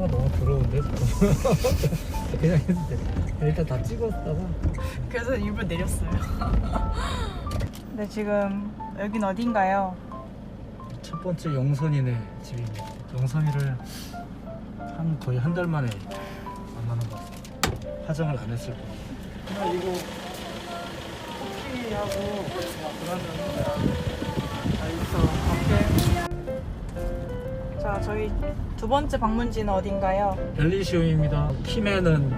카메라가 너무 더러운데 그냥 했는데 일단 다 찍었다가 그래서 일부러 내렸어요. 네, 지금 여긴 어딘가요? 첫 번째 영선이네 집입니다. 영선이를 거의 한 달 만에 만나는 것 같아요. 화장을 안 했을 거예요. 그냥 이거 쿠키하고 그러면 다 있어. 오케이. 자, 저희 두 번째 방문지는 어딘가요? 벨리시움입니다. 키맨은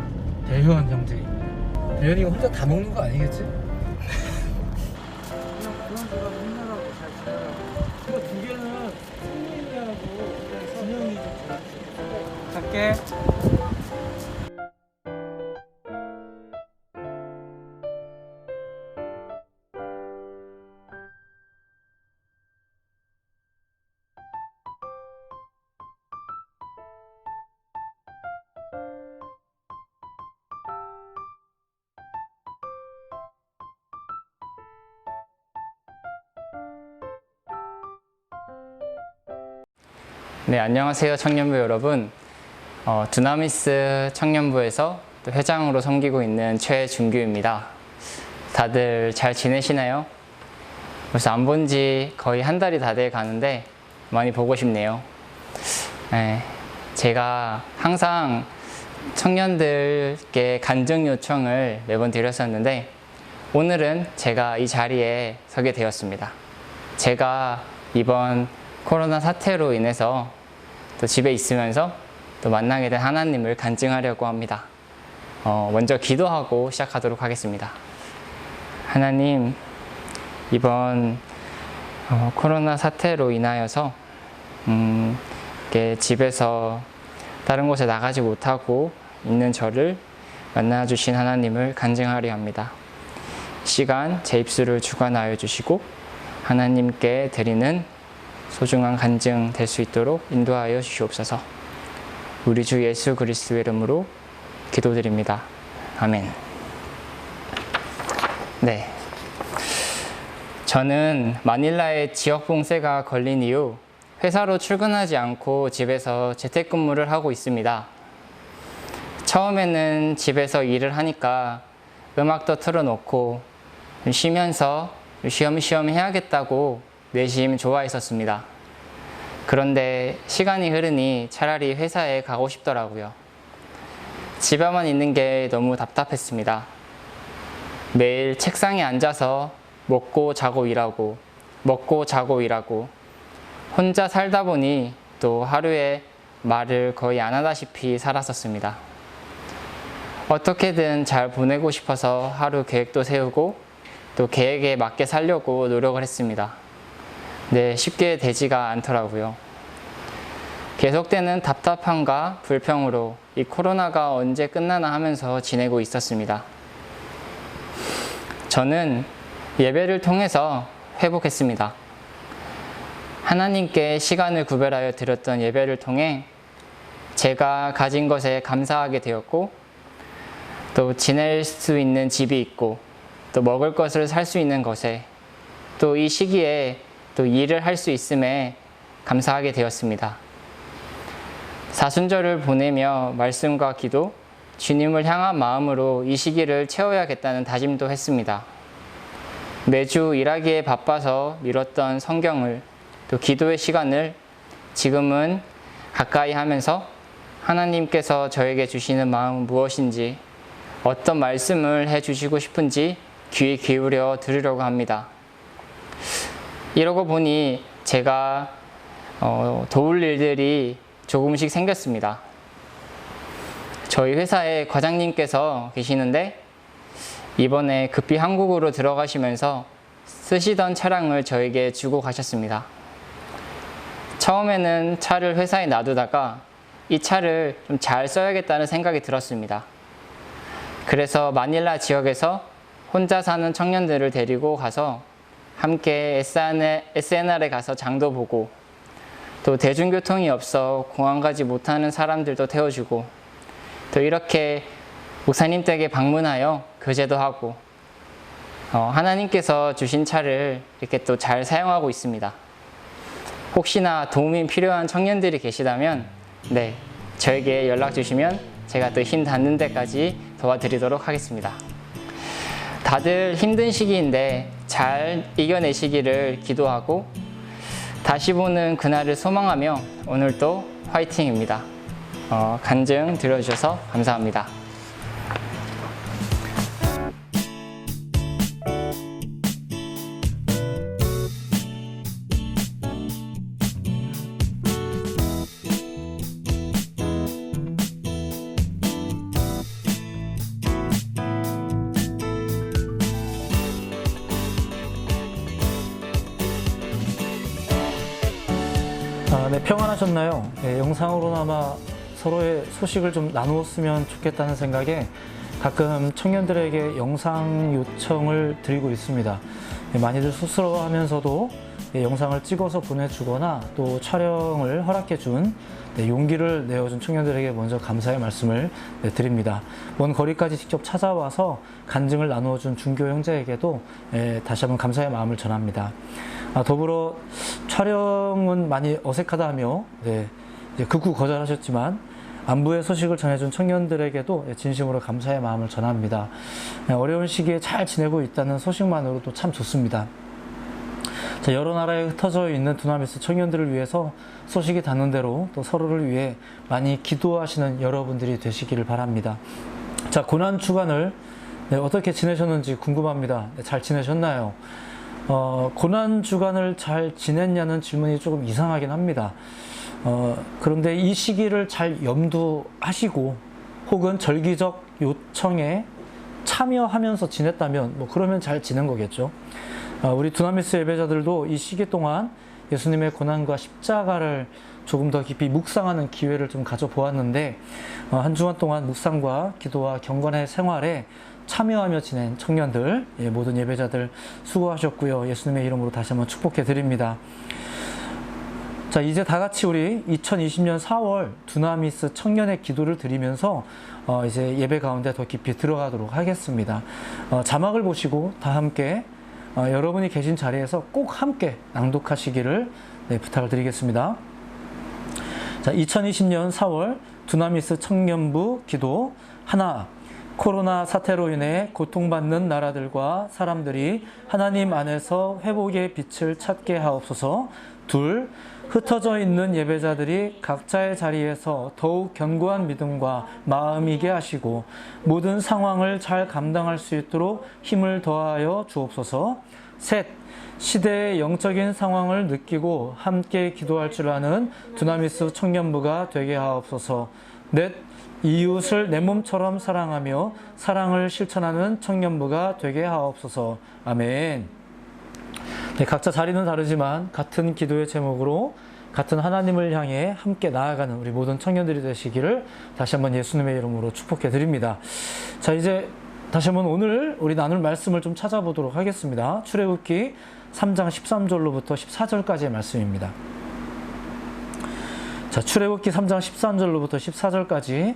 대현 형제입니다. 대현이가 혼자 다 먹는 거 아니겠지? 그냥 그런 거가 힘내라고 잘 지내라고. 이거 두 개는 승민이하고 준영이 좀 갈게. 네, 안녕하세요 청년부 여러분. 두나미스 청년부에서 또 회장으로 섬기고 있는 최준규입니다. 다들 잘 지내시나요? 벌써 안 본 지 거의 한 달이 다 돼 가는데 많이 보고 싶네요. 네, 제가 항상 청년들께 간증 요청을 매번 드렸었는데 오늘은 제가 이 자리에 서게 되었습니다. 제가 이번 코로나 사태로 인해서 또 집에 있으면서 또 만나게 된 하나님을 간증하려고 합니다. 먼저 기도하고 시작하도록 하겠습니다. 하나님, 이번 코로나 사태로 인하여서 이렇게 집에서 다른 곳에 나가지 못하고 있는 저를 만나주신 하나님을 간증하려 합니다. 시간 제 입술을 주관하여 주시고 하나님께 드리는 소중한 간증 될 수 있도록 인도하여 주시옵소서. 우리 주 예수 그리스도의 이름으로 기도드립니다. 아멘. 네. 저는 마닐라에 지역 봉쇄가 걸린 이후 회사로 출근하지 않고 집에서 재택근무를 하고 있습니다. 처음에는 집에서 일을 하니까 음악도 틀어놓고 쉬면서 쉬엄쉬엄 해야겠다고 내심 좋아했었습니다. 그런데 시간이 흐르니 차라리 회사에 가고 싶더라고요. 집에만 있는 게 너무 답답했습니다. 매일 책상에 앉아서 먹고 자고 일하고 먹고 자고 일하고 혼자 살다 보니 또 하루에 말을 거의 안 하다시피 살았었습니다. 어떻게든 잘 보내고 싶어서 하루 계획도 세우고 또 계획에 맞게 살려고 노력을 했습니다. 네, 쉽게 되지가 않더라고요. 계속되는 답답함과 불평으로 이 코로나가 언제 끝나나 하면서 지내고 있었습니다. 저는 예배를 통해서 회복했습니다. 하나님께 시간을 구별하여 드렸던 예배를 통해 제가 가진 것에 감사하게 되었고 또 지낼 수 있는 집이 있고 또 먹을 것을 살 수 있는 것에 또 이 시기에 또 일을 할 수 있음에 감사하게 되었습니다. 사순절을 보내며 말씀과 기도, 주님을 향한 마음으로 이 시기를 채워야겠다는 다짐도 했습니다. 매주 일하기에 바빠서 미뤘던 성경을 또 기도의 시간을 지금은 가까이 하면서 하나님께서 저에게 주시는 마음은 무엇인지 어떤 말씀을 해주시고 싶은지 귀 기울여 들으려고 합니다. 이러고 보니 제가 도울 일들이 조금씩 생겼습니다. 저희 회사에 과장님께서 계시는데 이번에 급히 한국으로 들어가시면서 쓰시던 차량을 저에게 주고 가셨습니다. 처음에는 차를 회사에 놔두다가 이 차를 좀 잘 써야겠다는 생각이 들었습니다. 그래서 마닐라 지역에서 혼자 사는 청년들을 데리고 가서 함께 SNR에 가서 장도 보고 또 대중교통이 없어 공항 가지 못하는 사람들도 태워주고 또 이렇게 목사님 댁에 방문하여 교제도 하고 하나님께서 주신 차를 이렇게 또 잘 사용하고 있습니다. 혹시나 도움이 필요한 청년들이 계시다면 네, 저에게 연락 주시면 제가 또 힘 닿는 데까지 도와드리도록 하겠습니다. 다들 힘든 시기인데 잘 이겨내시기를 기도하고 다시 보는 그날을 소망하며 오늘도 화이팅입니다. 간증 들어주셔서 감사합니다. 네, 평안하셨나요? 네, 영상으로나마 서로의 소식을 좀 나누었으면 좋겠다는 생각에 가끔 청년들에게 영상 요청을 드리고 있습니다. 네, 많이들 쑥스러워하면서도 영상을 찍어서 보내주거나 또 촬영을 허락해준 용기를 내어준 청년들에게 먼저 감사의 말씀을 드립니다. 먼 거리까지 직접 찾아와서 간증을 나누어준 중교 형제에게도 다시 한번 감사의 마음을 전합니다. 더불어 촬영은 많이 어색하다며 극구 거절하셨지만 안부의 소식을 전해준 청년들에게도 진심으로 감사의 마음을 전합니다. 어려운 시기에 잘 지내고 있다는 소식만으로도 참 좋습니다. 여러 나라에 흩어져 있는 두나미스 청년들을 위해서 소식이 닿는 대로 또 서로를 위해 많이 기도하시는 여러분들이 되시기를 바랍니다. 고난 주간을 어떻게 지내셨는지 궁금합니다. 잘 지내셨나요? 고난 주간을 잘 지냈냐는 질문이 조금 이상하긴 합니다. 그런데 이 시기를 잘 염두하시고 혹은 절기적 요청에 참여하면서 지냈다면 그러면 잘 지낸 거겠죠. 우리 두나미스 예배자들도 이 시기 동안 예수님의 고난과 십자가를 조금 더 깊이 묵상하는 기회를 좀 가져보았는데 한 주간 동안 묵상과 기도와 경건의 생활에 참여하며 지낸 청년들, 모든 예배자들 수고하셨고요. 예수님의 이름으로 다시 한번 축복해 드립니다. 이제 다 같이 우리 2020년 4월 두나미스 청년의 기도를 드리면서 이제 예배 가운데 더 깊이 들어가도록 하겠습니다. 자막을 보시고 다 함께 여러분이 계신 자리에서 꼭 함께 낭독하시기를 부탁을 드리겠습니다. 2020년 4월 두나미스 청년부 기도 하나, 코로나 사태로 인해 고통받는 나라들과 사람들이 하나님 안에서 회복의 빛을 찾게 하옵소서. 둘, 흩어져 있는 예배자들이 각자의 자리에서 더욱 견고한 믿음과 마음이게 하시고 모든 상황을 잘 감당할 수 있도록 힘을 더하여 주옵소서. 셋, 시대의 영적인 상황을 느끼고 함께 기도할 줄 아는 두나미스 청년부가 되게 하옵소서. 넷, 이웃을 내 몸처럼 사랑하며 사랑을 실천하는 청년부가 되게 하옵소서. 아멘. 각자 자리는 다르지만 같은 기도의 제목으로 같은 하나님을 향해 함께 나아가는 우리 모든 청년들이 되시기를 다시 한번 예수님의 이름으로 축복해 드립니다. 이제 다시 한번 오늘 우리 나눌 말씀을 좀 찾아보도록 하겠습니다. 출애굽기 3장 13절로부터 14절까지의 말씀입니다. 출애굽기 3장 13절로부터 14절까지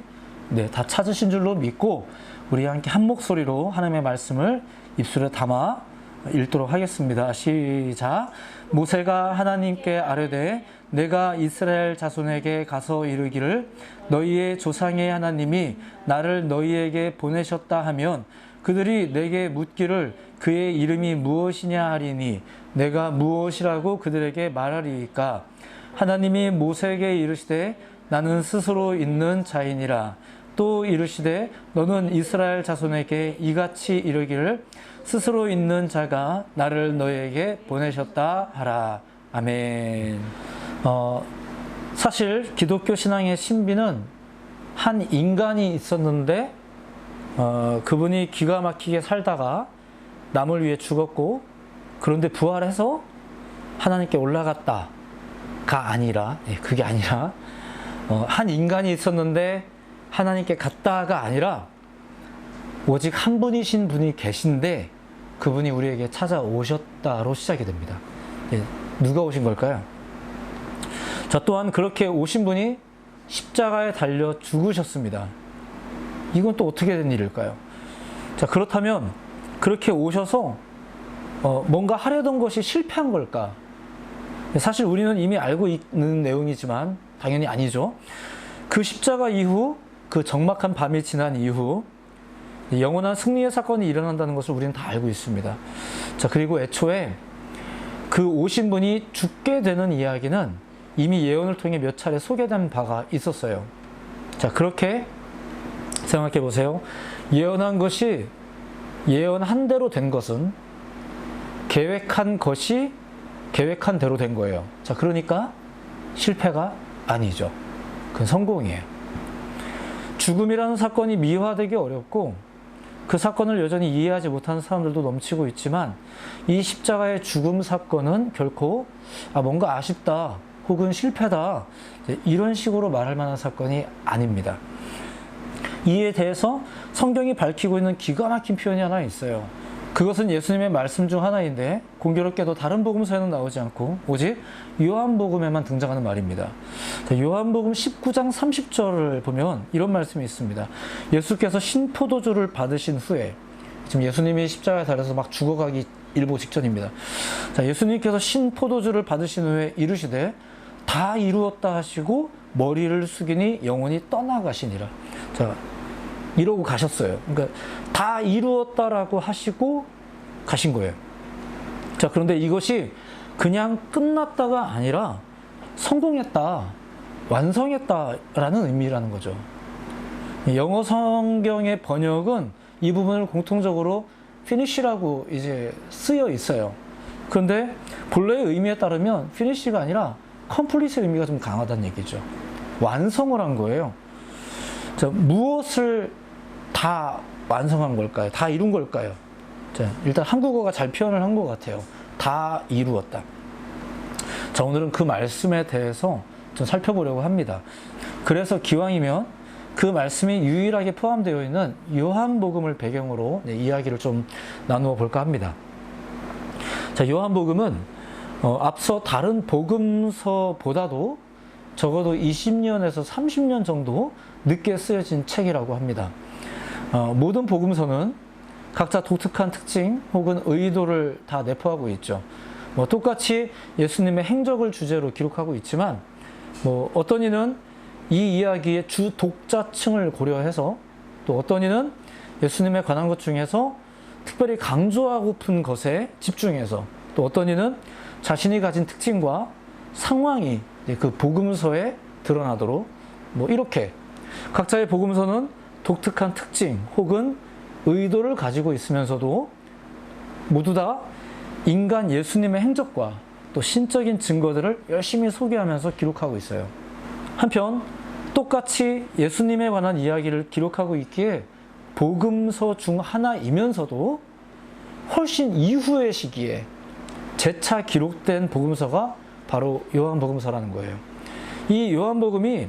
다 찾으신 줄로 믿고 우리 함께 한 목소리로 하나님의 말씀을 입술에 담아 읽도록 하겠습니다. 시작. 모세가 하나님께 아뢰되 내가 이스라엘 자손에게 가서 이르기를 너희의 조상의 하나님이 나를 너희에게 보내셨다 하면 그들이 내게 묻기를 그의 이름이 무엇이냐 하리니 내가 무엇이라고 그들에게 말하리이까. 하나님이 모세에게 이르시되 나는 스스로 있는 자이니라. 또 이르시되 너는 이스라엘 자손에게 이같이 이르기를 스스로 있는 자가 나를 너희에게 보내셨다 하라. 아멘. 사실 기독교 신앙의 신비는 한 인간이 있었는데 그분이 기가 막히게 살다가 남을 위해 죽었고 그런데 부활해서 하나님께 올라갔다가 아니라 그게 아니라 한 인간이 있었는데 하나님께 갔다가 아니라 오직 한 분이신 분이 계신데 그분이 우리에게 찾아오셨다로 시작이 됩니다. 누가 오신 걸까요? 또한 그렇게 오신 분이 십자가에 달려 죽으셨습니다. 이건 또 어떻게 된 일일까요? 그렇다면 그렇게 오셔서 뭔가 하려던 것이 실패한 걸까? 사실 우리는 이미 알고 있는 내용이지만 당연히 아니죠. 그 십자가 이후, 그 적막한 밤이 지난 이후 영원한 승리의 사건이 일어난다는 것을 우리는 다 알고 있습니다. 자, 그리고 애초에 그 오신 분이 죽게 되는 이야기는 이미 예언을 통해 몇 차례 소개된 바가 있었어요. 자, 그렇게 생각해 보세요. 예언한 것이 예언한 대로 된 것은 계획한 것이 계획한 대로 된 거예요. 자, 그러니까 실패가 아니죠. 그건 성공이에요. 죽음이라는 사건이 미화되기 어렵고 그 사건을 여전히 이해하지 못하는 사람들도 넘치고 있지만 이 십자가의 죽음 사건은 결코 뭔가 아쉽다 혹은 실패다 이런 식으로 말할 만한 사건이 아닙니다. 이에 대해서 성경이 밝히고 있는 기가 막힌 표현이 하나 있어요. 그것은 예수님의 말씀 중 하나인데 공교롭게도 다른 복음서에는 나오지 않고 오직 요한복음에만 등장하는 말입니다. 요한복음 19장 30절을 보면 이런 말씀이 있습니다. 예수께서 신포도주를 받으신 후에, 지금 예수님이 십자가에 달려서 막 죽어가기 일보 직전입니다. 자, 예수님께서 신포도주를 받으신 후에 이르시되 다 이루었다 하시고 머리를 숙이니 영혼이 떠나가시니라. 자, 이러고 가셨어요. 그러니까 다 이루었다라고 하시고 가신 거예요. 자, 그런데 이것이 그냥 끝났다가 아니라 성공했다, 완성했다라는 의미라는 거죠. 영어 성경의 번역은 이 부분을 공통적으로 finish라고 이제 쓰여 있어요. 그런데 본래의 의미에 따르면 finish가 아니라 complete의 의미가 좀 강하다는 얘기죠. 완성을 한 거예요. 자, 무엇을 다 완성한 걸까요? 다 이룬 걸까요? 자, 일단 한국어가 잘 표현을 한 것 같아요. 다 이루었다. 자, 오늘은 그 말씀에 대해서 좀 살펴보려고 합니다. 그래서 기왕이면 그 말씀이 유일하게 포함되어 있는 요한복음을 배경으로 이야기를 좀 나누어 볼까 합니다. 자, 요한복음은 앞서 다른 복음서보다도 적어도 20년에서 30년 정도 늦게 쓰여진 책이라고 합니다. 모든 복음서는 각자 독특한 특징 혹은 의도를 다 내포하고 있죠. 똑같이 예수님의 행적을 주제로 기록하고 있지만 어떤 이는 이 이야기의 주 독자층을 고려해서 또 어떤 이는 예수님에 관한 것 중에서 특별히 강조하고픈 것에 집중해서 또 어떤 이는 자신이 가진 특징과 상황이 그 복음서에 드러나도록 이렇게 각자의 복음서는 독특한 특징 혹은 의도를 가지고 있으면서도 모두 다 인간 예수님의 행적과 또 신적인 증거들을 열심히 소개하면서 기록하고 있어요. 한편 똑같이 예수님에 관한 이야기를 기록하고 있기에 복음서 중 하나이면서도 훨씬 이후의 시기에 재차 기록된 복음서가 바로 요한복음서라는 거예요. 이 요한복음이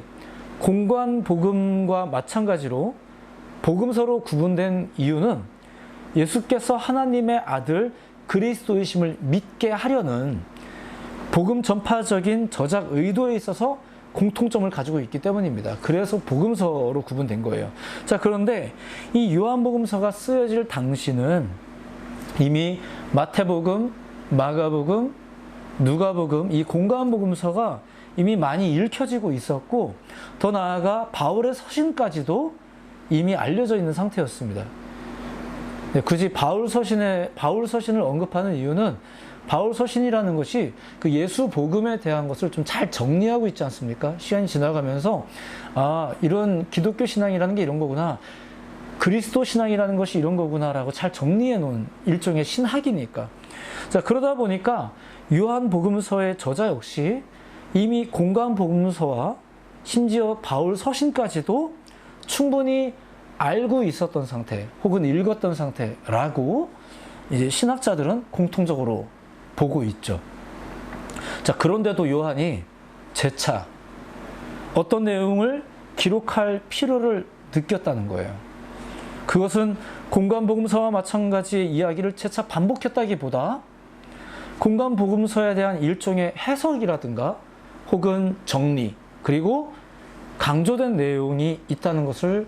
공관복음과 마찬가지로 복음서로 구분된 이유는 예수께서 하나님의 아들 그리스도이심을 믿게 하려는 복음 전파적인 저작 의도에 있어서 공통점을 가지고 있기 때문입니다. 그래서 복음서로 구분된 거예요. 자, 그런데 이 요한복음서가 쓰여질 당시는 이미 마태복음, 마가복음, 누가복음, 이 공관복음서가 이미 많이 읽혀지고 있었고 더 나아가 바울의 서신까지도 이미 알려져 있는 상태였습니다. 굳이 바울 서신을 언급하는 이유는 바울 서신이라는 것이 그 예수 복음에 대한 것을 좀 잘 정리하고 있지 않습니까? 시간이 지나가면서 이런 기독교 신앙이라는 게 이런 거구나, 그리스도 신앙이라는 것이 이런 거구나라고 잘 정리해 놓은 일종의 신학이니까. 자, 그러다 보니까 요한복음서의 저자 역시 이미 공관복음서와 심지어 바울 서신까지도 충분히 알고 있었던 상태 혹은 읽었던 상태라고 이제 신학자들은 공통적으로 보고 있죠. 자, 그런데도 요한이 재차 어떤 내용을 기록할 필요를 느꼈다는 거예요. 그것은 공관복음서와 마찬가지의 이야기를 재차 반복했다기보다 공관복음서에 대한 일종의 해석이라든가 혹은 정리 그리고 강조된 내용이 있다는 것을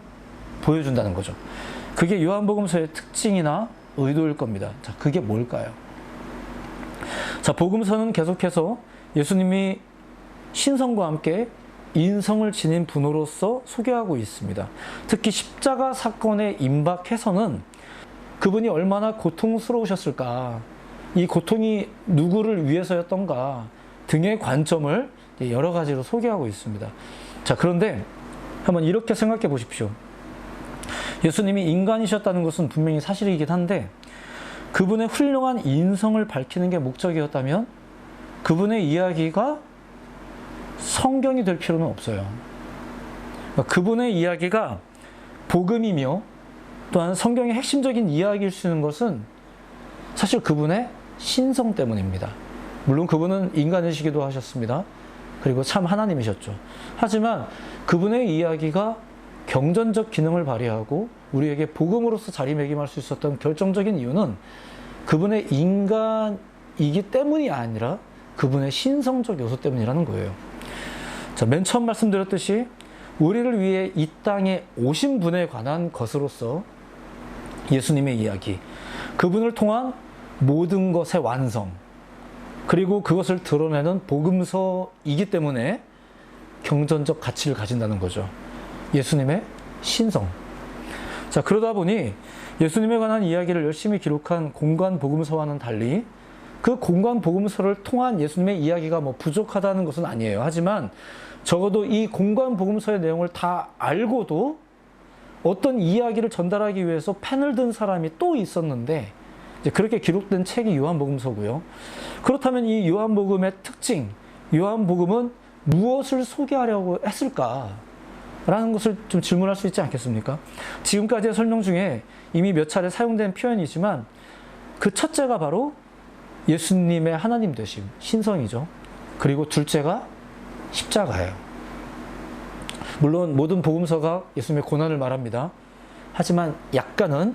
보여준다는 거죠. 그게 요한복음서의 특징이나 의도일 겁니다. 자, 그게 뭘까요? 자, 복음서는 계속해서 예수님이 신성과 함께 인성을 지닌 분으로서 소개하고 있습니다. 특히 십자가 사건에 임박해서는 그분이 얼마나 고통스러우셨을까, 이 고통이 누구를 위해서였던가 등의 관점을 여러 가지로 소개하고 있습니다. 자, 그런데 한번 이렇게 생각해 보십시오. 예수님이 인간이셨다는 것은 분명히 사실이긴 한데 그분의 훌륭한 인성을 밝히는 게 목적이었다면 그분의 이야기가 성경이 될 필요는 없어요. 그분의 이야기가 복음이며 또한 성경의 핵심적인 이야기일 수 있는 것은 사실 그분의 신성 때문입니다. 물론 그분은 인간이시기도 하셨습니다. 그리고 참 하나님이셨죠. 하지만 그분의 이야기가 경전적 기능을 발휘하고 우리에게 복음으로서 자리매김할 수 있었던 결정적인 이유는 그분의 인간이기 때문이 아니라 그분의 신성적 요소 때문이라는 거예요. 자, 맨 처음 말씀드렸듯이 우리를 위해 이 땅에 오신 분에 관한 것으로서 예수님의 이야기, 그분을 통한 모든 것의 완성, 그리고 그것을 드러내는 복음서이기 때문에 경전적 가치를 가진다는 거죠. 예수님의 신성. 자, 그러다 보니 예수님에 관한 이야기를 열심히 기록한 공관 복음서와는 달리 그 공관 복음서를 통한 예수님의 이야기가 뭐 부족하다는 것은 아니에요. 하지만 적어도 이 공관 복음서의 내용을 다 알고도 어떤 이야기를 전달하기 위해서 펜을 든 사람이 또 있었는데 이제 그렇게 기록된 책이 요한복음서고요. 그렇다면 이 요한복음의 특징, 요한복음은 무엇을 소개하려고 했을까? 라는 것을 좀 질문할 수 있지 않겠습니까? 지금까지의 설명 중에 이미 몇 차례 사용된 표현이지만 그 첫째가 바로 예수님의 하나님 되심, 신성이죠. 그리고 둘째가 십자가예요. 물론 모든 복음서가 예수님의 고난을 말합니다. 하지만 약간은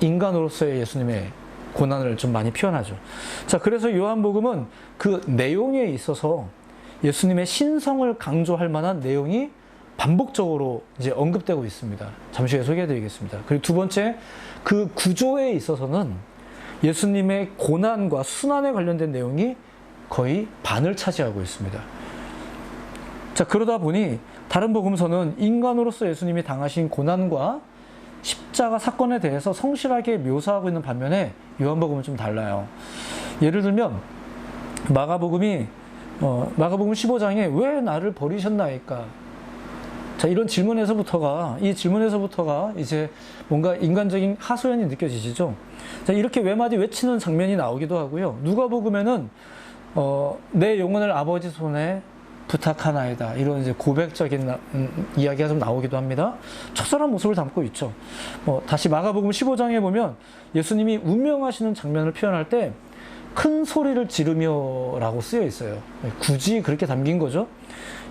인간으로서의 예수님의 고난을 좀 많이 표현하죠. 자, 그래서 요한복음은 그 내용에 있어서 예수님의 신성을 강조할 만한 내용이 반복적으로 이제 언급되고 있습니다. 잠시 후에 소개해드리겠습니다. 그리고 두 번째, 그 구조에 있어서는 예수님의 고난과 순환에 관련된 내용이 거의 반을 차지하고 있습니다. 자, 그러다 보니 다른 복음서는 인간으로서 예수님이 당하신 고난과 십자가 사건에 대해서 성실하게 묘사하고 있는 반면에 요한복음은 좀 달라요. 예를 들면 마가복음 15장에 왜 나를 버리셨나이까? 자, 이런 질문에서부터가 이제 뭔가 인간적인 하소연이 느껴지시죠? 자, 이렇게 외마디 외치는 장면이 나오기도 하고요. 누가복음에는 내 영혼을 아버지 손에 부탁하나이다. 이런 이제 고백적인 이야기가 좀 나오기도 합니다. 처절한 모습을 담고 있죠. 다시 마가복음 15장에 보면 예수님이 운명하시는 장면을 표현할 때 큰 소리를 지르며 라고 쓰여 있어요. 굳이 그렇게 담긴 거죠.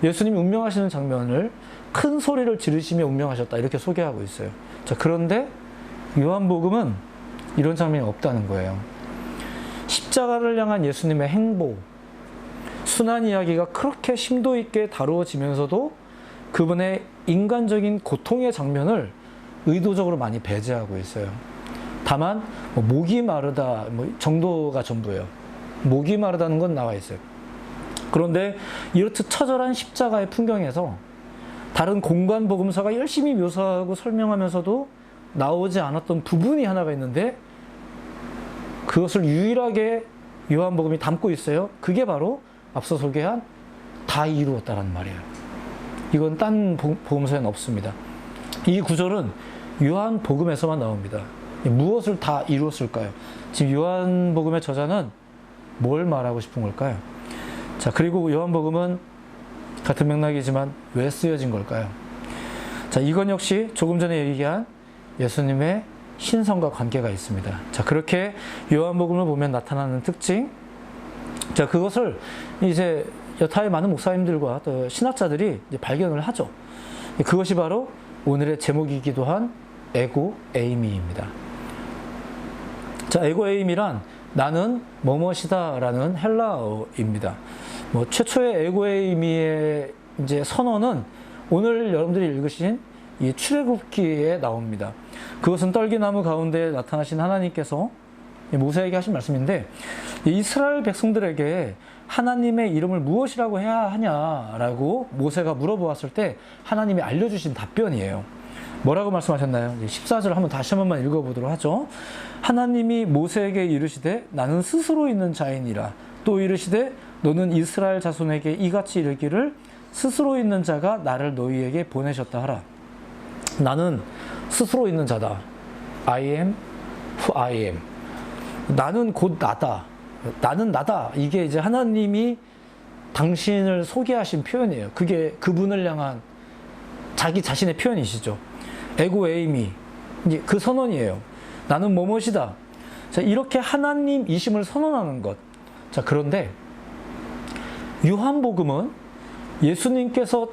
예수님이 운명하시는 장면을 큰 소리를 지르시며 운명하셨다. 이렇게 소개하고 있어요. 자, 그런데 요한복음은 이런 장면이 없다는 거예요. 십자가를 향한 예수님의 행보, 순환 이야기가 그렇게 심도 있게 다루어지면서도 그분의 인간적인 고통의 장면을 의도적으로 많이 배제하고 있어요. 다만 목이 마르다 정도가 전부예요. 목이 마르다는 건 나와 있어요. 그런데 이렇듯 처절한 십자가의 풍경에서 다른 공관 복음서가 열심히 묘사하고 설명하면서도 나오지 않았던 부분이 하나가 있는데 그것을 유일하게 요한복음이 담고 있어요. 그게 바로 앞서 소개한 다 이루었다라는 말이에요. 이건 딴 복음서에는 없습니다. 이 구절은 요한복음에서만 나옵니다. 무엇을 다 이루었을까요? 지금 요한복음의 저자는 뭘 말하고 싶은 걸까요? 자, 그리고 요한복음은 같은 맥락이지만 왜 쓰여진 걸까요? 자, 이건 역시 조금 전에 얘기한 예수님의 신성과 관계가 있습니다. 자, 그렇게 요한복음을 보면 나타나는 특징, 자, 그것을 이제 여타의 많은 목사님들과 또 신학자들이 이제 발견을 하죠. 그것이 바로 오늘의 제목이기도 한 에고 에이미입니다. 자, 에고 에이미란 나는 뭐뭇이다 라는 헬라어입니다. 최초의 에고 에이미의 이제 선언은 오늘 여러분들이 읽으신 이 출애굽기에 나옵니다. 그것은 떨기나무 가운데 나타나신 하나님께서 모세에게 하신 말씀인데, 이스라엘 백성들에게 하나님의 이름을 무엇이라고 해야 하냐라고 모세가 물어보았을 때 하나님이 알려주신 답변이에요. 뭐라고 말씀하셨나요? 14절 다시 한 번만 읽어보도록 하죠. 하나님이 모세에게 이르시되 나는 스스로 있는 자이니라. 또 이르시되 너는 이스라엘 자손에게 이같이 이르기를 스스로 있는 자가 나를 너희에게 보내셨다 하라. 나는 스스로 있는 자다. I am who I am. 나는 곧 나다. 나는 나다. 이게 이제 하나님이 당신을 소개하신 표현이에요. 그게 그분을 향한 자기 자신의 표현이시죠. 에고 에이미. 이제 그 선언이에요. 나는 뭐뭇이다. 자, 이렇게 하나님이심을 선언하는 것. 자, 그런데 요한복음은 예수님께서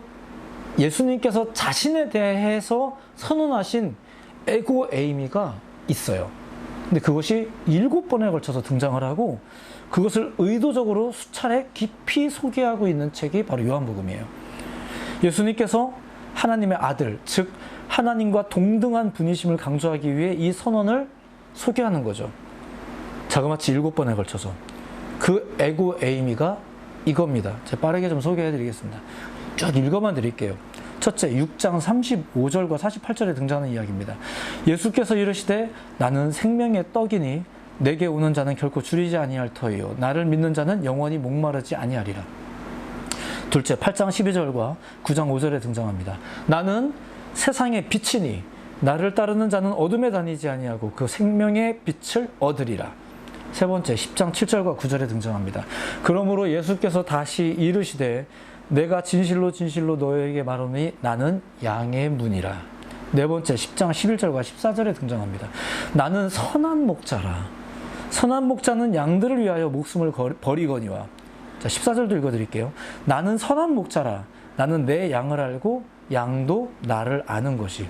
자신에 대해서 선언하신 에고 에이미가 있어요. 근데 그것이 7번에 걸쳐서 등장을 하고 그것을 의도적으로 수차례 깊이 소개하고 있는 책이 바로 요한복음이에요. 예수님께서 하나님의 아들, 즉 하나님과 동등한 분이심을 강조하기 위해 이 선언을 소개하는 거죠. 자그마치 7번에 걸쳐서. 그 에고 에이미가 이겁니다. 제가 빠르게 좀 소개해 드리겠습니다. 쭉 읽어만 드릴게요. 첫째, 6장 35절과 48절에 등장하는 이야기입니다. 예수께서 이르시되 나는 생명의 떡이니 내게 오는 자는 결코 줄이지 아니할 터이요 나를 믿는 자는 영원히 목마르지 아니하리라. 둘째, 8장 12절과 9장 5절에 등장합니다. 나는 세상의 빛이니 나를 따르는 자는 어둠에 다니지 아니하고 그 생명의 빛을 얻으리라. 세 번째, 10장 7절과 9절에 등장합니다. 그러므로 예수께서 다시 이르시되 내가 진실로 진실로 너에게 말하노니 나는 양의 문이라. 네 번째, 10장 11절과 14절에 등장합니다. 나는 선한 목자라. 선한 목자는 양들을 위하여 목숨을 버리거니와. 자, 14절도 읽어드릴게요. 나는 선한 목자라. 나는 내 양을 알고 양도 나를 아는 것이.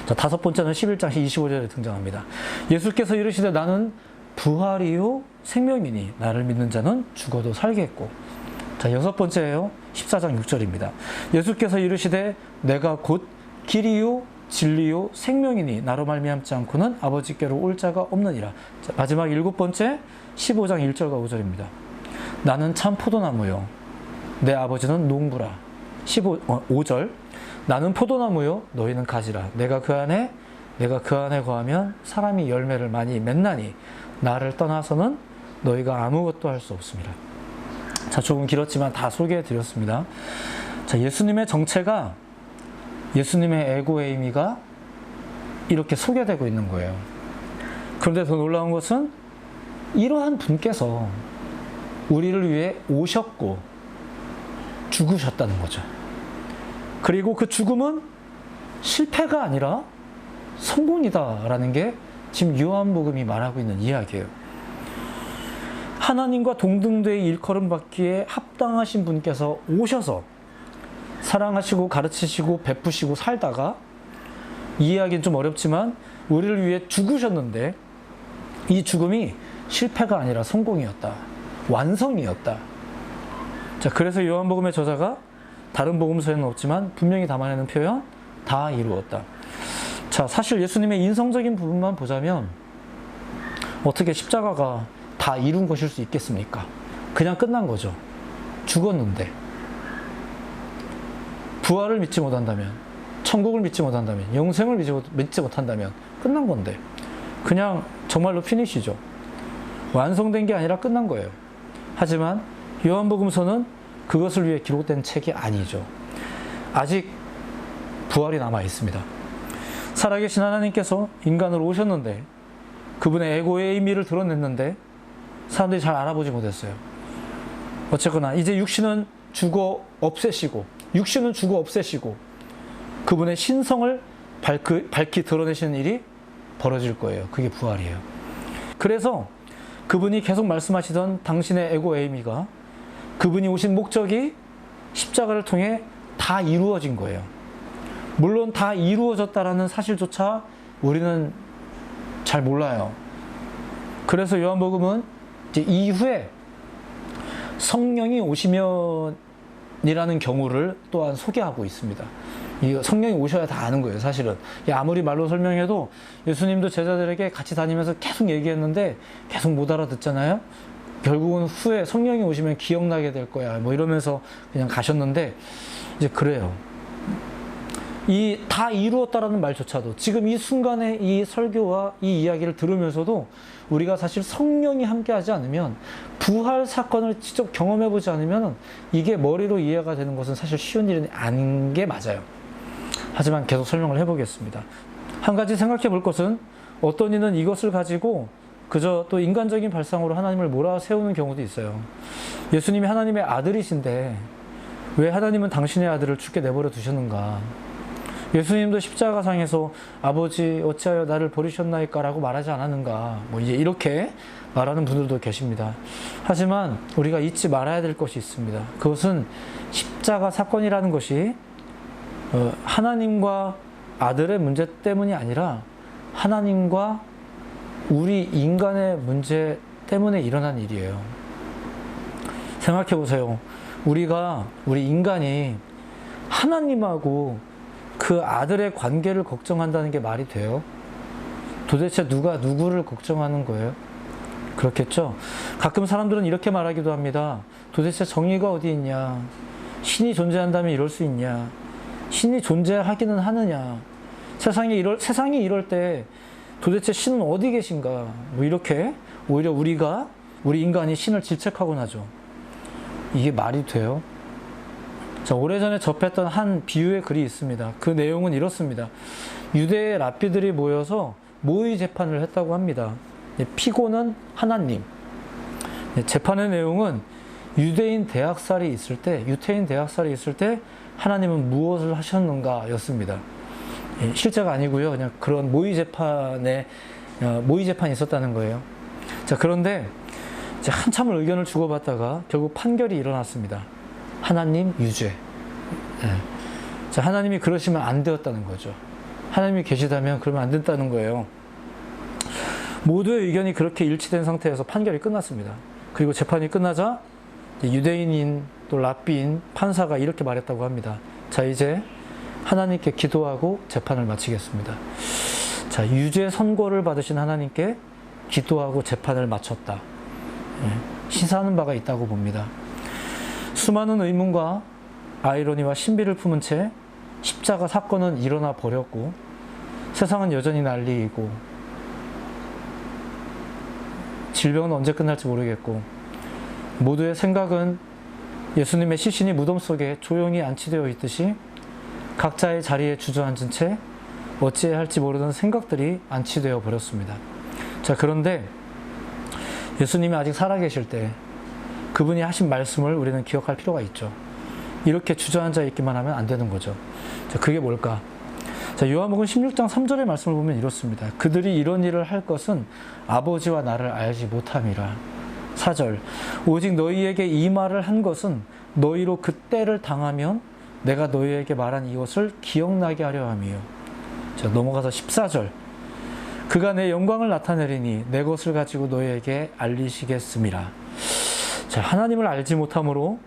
자, 다섯 번째는 11장 25절에 등장합니다. 예수께서 이르시되 나는 부활이요 생명이니 나를 믿는 자는 죽어도 살겠고. 자, 여섯 번째예요. 14장 6절입니다. 예수께서 이르시되 내가 곧 길이요 진리요 생명이니 나로 말미암지 않고는 아버지께로 올 자가 없느니라. 자, 마지막 일곱 번째 15장 1절과 5절입니다. 나는 참 포도나무요 내 아버지는 농부라. 5절 나는 포도나무요 너희는 가지라. 내가 그 안에 거하면 사람이 열매를 많이 맺나니 나를 떠나서는 너희가 아무것도 할 수 없습니다. 자, 조금 길었지만 다 소개해 드렸습니다. 자, 예수님의 정체가, 예수님의 에고 에이미가 이렇게 소개되고 있는 거예요. 그런데 더 놀라운 것은 이러한 분께서 우리를 위해 오셨고 죽으셨다는 거죠. 그리고 그 죽음은 실패가 아니라 성공이다라는 게 지금 요한복음이 말하고 있는 이야기예요. 하나님과 동등되이 일컬음 받기에 합당하신 분께서 오셔서 사랑하시고 가르치시고 베푸시고 살다가, 이해하기는 좀 어렵지만 우리를 위해 죽으셨는데 이 죽음이 실패가 아니라 성공이었다. 완성이었다. 자, 그래서 요한복음의 저자가 다른 복음서에는 없지만 분명히 담아내는 표현, 다 이루었다. 자, 사실 예수님의 인성적인 부분만 보자면 어떻게 십자가가 다 이룬 것일 수 있겠습니까? 그냥 끝난 거죠. 죽었는데. 부활을 믿지 못한다면, 천국을 믿지 못한다면, 영생을 믿지 못한다면 끝난 건데, 그냥 정말로 피니시죠. 완성된 게 아니라 끝난 거예요. 하지만 요한복음서는 그것을 위해 기록된 책이 아니죠. 아직 부활이 남아 있습니다. 살아계신 하나님께서 인간으로 오셨는데 그분의 에고의 의미를 드러냈는데 사람들이 잘 알아보지 못했어요. 어쨌거나 이제 육신은 죽어 없애시고 그분의 신성을 밝히 드러내시는 일이 벌어질 거예요. 그게 부활이에요. 그래서 그분이 계속 말씀하시던 당신의 에고 에이미가, 그분이 오신 목적이 십자가를 통해 다 이루어진 거예요. 물론 다 이루어졌다라는 사실조차 우리는 잘 몰라요. 그래서 요한복음은 이제 이후에 성령이 오시면이라는 경우를 또한 소개하고 있습니다. 이 성령이 오셔야 다 아는 거예요, 사실은. 아무리 말로 설명해도 예수님도 제자들에게 같이 다니면서 계속 얘기했는데 계속 못 알아듣잖아요. 결국은 후에 성령이 오시면 기억나게 될 거야. 뭐 이러면서 그냥 가셨는데, 이제 그래요. 다 이루었다라는 말조차도 지금 이 순간에 이 설교와 이 이야기를 들으면서도 우리가 사실 성령이 함께하지 않으면, 부활 사건을 직접 경험해보지 않으면 이게 머리로 이해가 되는 것은 사실 쉬운 일이 아닌 게 맞아요. 하지만 계속 설명을 해보겠습니다. 한 가지 생각해 볼 것은, 어떤 이는 이것을 가지고 그저 또 인간적인 발상으로 하나님을 몰아세우는 경우도 있어요. 예수님이 하나님의 아들이신데 왜 하나님은 당신의 아들을 죽게 내버려 두셨는가? 예수님도 십자가상에서 아버지 어찌하여 나를 버리셨나이까 라고 말하지 않았는가? 뭐 이제 이렇게 말하는 분들도 계십니다. 하지만 우리가 잊지 말아야 될 것이 있습니다. 그것은 십자가 사건이라는 것이 하나님과 아들의 문제 때문이 아니라 하나님과 우리 인간의 문제 때문에 일어난 일이에요. 생각해 보세요. 우리 인간이 하나님하고 그 아들의 관계를 걱정한다는 게 말이 돼요? 도대체 누가 누구를 걱정하는 거예요? 그렇겠죠? 가끔 사람들은 이렇게 말하기도 합니다. 도대체 정의가 어디 있냐? 신이 존재한다면 이럴 수 있냐? 신이 존재하기는 하느냐? 세상이 이럴 때 도대체 신은 어디 계신가? 뭐 이렇게 오히려 우리 인간이 신을 질책하곤 하죠. 이게 말이 돼요? 자, 오래전에 접했던 한 비유의 글이 있습니다. 그 내용은 이렇습니다. 유대의 랍비들이 모여서 모의 재판을 했다고 합니다. 피고는 하나님. 재판의 내용은 유태인 대학살이 있을 때 하나님은 무엇을 하셨는가 였습니다. 실제가 아니고요. 그냥 그런 모의 재판이 있었다는 거예요. 자, 그런데 이제 한참을 의견을 주고받다가 결국 판결이 일어났습니다. 하나님 유죄. 자, 하나님이 그러시면 안 되었다는 거죠. 하나님이 계시다면 그러면 안 된다는 거예요. 모두의 의견이 그렇게 일치된 상태에서 판결이 끝났습니다. 그리고 재판이 끝나자 유대인인 또 랍비인 판사가 이렇게 말했다고 합니다. 자, 이제 하나님께 기도하고 재판을 마치겠습니다. 자, 유죄 선고를 받으신 하나님께 기도하고 재판을 마쳤다. 시사하는 바가 있다고 봅니다. 수많은 의문과 아이러니와 신비를 품은 채 십자가 사건은 일어나 버렸고 세상은 여전히 난리이고 질병은 언제 끝날지 모르겠고 모두의 생각은 예수님의 시신이 무덤 속에 조용히 안치되어 있듯이 각자의 자리에 주저앉은 채 어찌해야 할지 모르는 생각들이 안치되어 버렸습니다. 자, 그런데 예수님이 아직 살아계실 때 그분이 하신 말씀을 우리는 기억할 필요가 있죠. 이렇게 주저앉아 있기만 하면 안 되는 거죠. 자, 그게 뭘까? 자, 요한복음 16장 3절의 말씀을 보면 이렇습니다. 그들이 이런 일을 할 것은 아버지와 나를 알지 못함이라. 4절, 오직 너희에게 이 말을 한 것은 너희로 그 때를 당하면 내가 너희에게 말한 이것을 기억나게 하려 함이요. 자, 넘어가서 14절, 그가 내 영광을 나타내리니 내 것을 가지고 너희에게 알리시겠음이라. 자, 하나님을 알지 못함으로,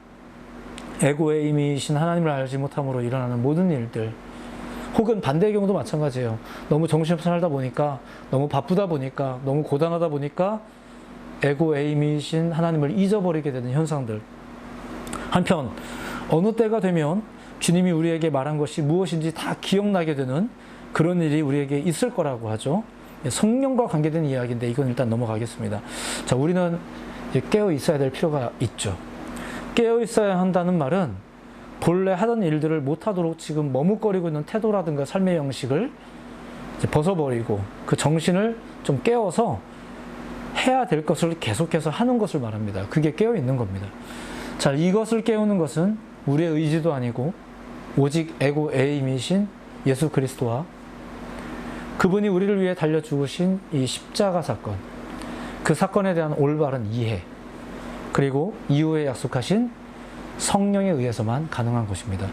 에고에이미이신 하나님을 알지 못함으로 일어나는 모든 일들, 혹은 반대의 경우도 마찬가지예요. 너무 정신없이 살다 보니까, 너무 바쁘다 보니까, 너무 고단하다 보니까 에고에이미이신 하나님을 잊어버리게 되는 현상들. 한편 어느 때가 되면 주님이 우리에게 말한 것이 무엇인지 다 기억나게 되는 그런 일이 우리에게 있을 거라고 하죠. 성령과 관계된 이야기인데 이건 일단 넘어가겠습니다. 자, 우리는 깨어 있어야 될 필요가 있죠. 깨어 있어야 한다는 말은 본래 하던 일들을 못하도록 지금 머뭇거리고 있는 태도라든가 삶의 형식을 이제 벗어버리고 그 정신을 좀 깨워서 해야 될 것을 계속해서 하는 것을 말합니다. 그게 깨어 있는 겁니다. 자, 이것을 깨우는 것은 우리의 의지도 아니고 오직 에고에임이신 예수 그리스도와 그분이 우리를 위해 달려 죽으신 이 십자가 사건, 그 사건에 대한 올바른 이해, 그리고 이후에 약속하신 성령에 의해서만 가능한 것입니다.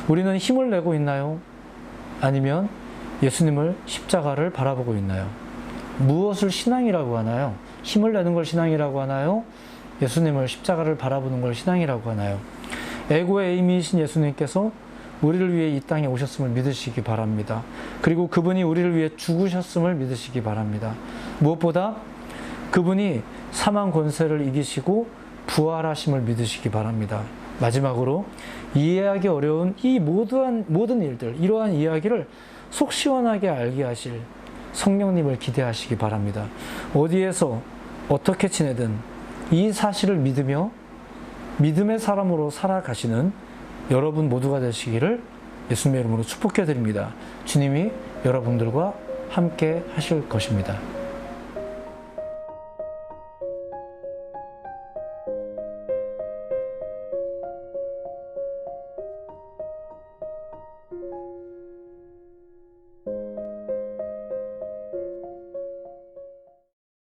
우리는 힘을 내고 있나요? 아니면 예수님을 십자가를 바라보고 있나요? 무엇을 신앙이라고 하나요? 힘을 내는 걸 신앙이라고 하나요? 예수님을 십자가를 바라보는 걸 신앙이라고 하나요? 에고의 에임이신 예수님께서 우리를 위해 이 땅에 오셨음을 믿으시기 바랍니다. 그리고 그분이 우리를 위해 죽으셨음을 믿으시기 바랍니다. 무엇보다 그분이 사망 권세를 이기시고 부활하심을 믿으시기 바랍니다. 마지막으로 이해하기 어려운 이 모든 일들, 이러한 이야기를 속 시원하게 알게 하실 성령님을 기대하시기 바랍니다. 어디에서 어떻게 지내든 이 사실을 믿으며 믿음의 사람으로 살아가시는 여러분 모두가 되시기를 예수님의 이름으로 축복해 드립니다. 주님이 여러분들과 함께 하실 것입니다.